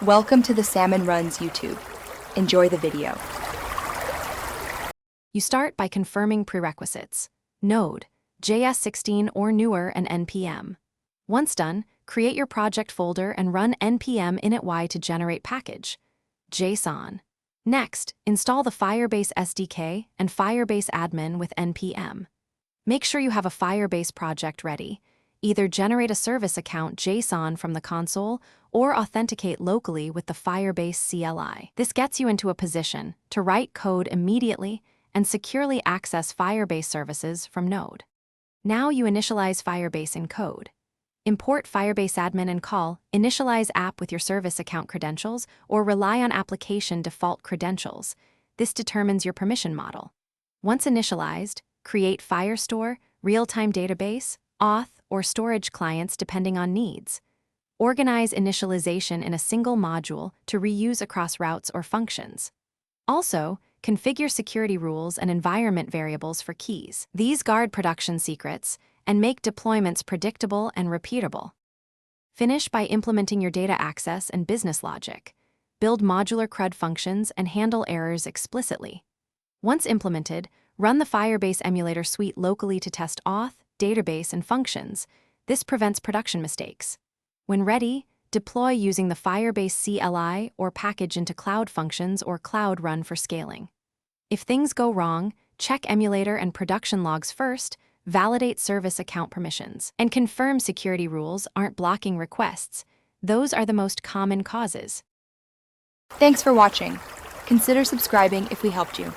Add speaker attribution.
Speaker 1: Welcome to the Salmon Runs YouTube. Enjoy the video.
Speaker 2: You start by confirming prerequisites: Node.js 16 or newer and npm. Once done, create your project folder and run npm init to generate package JSON. Next, install the Firebase SDK and Firebase admin with npm. Make sure you have a Firebase project ready. Either generate a service account JSON from the console or authenticate locally with the Firebase CLI. This gets you into a position to write code immediately and securely access Firebase services from Node. Now you initialize Firebase in code. Import Firebase admin and call initialize app with your service account credentials or rely on application default credentials. This determines your permission model. Once initialized, create Firestore, real-time database, auth, or storage clients depending on needs. Organize initialization in a single module to reuse across routes or functions. Also, configure security rules and environment variables for keys. These guard production secrets and make deployments predictable and repeatable. Finish by implementing your data access and business logic. Build modular CRUD functions and handle errors explicitly. Once implemented, run the Firebase emulator suite locally to test auth, database, and functions. This prevents production mistakes. When ready, deploy using the Firebase CLI or package into Cloud Functions or Cloud Run for scaling. If things go wrong, check emulator and production logs first, validate service account permissions, and confirm security rules aren't blocking requests. Those are the most common causes.
Speaker 1: Thanks for watching. Consider subscribing if we helped you.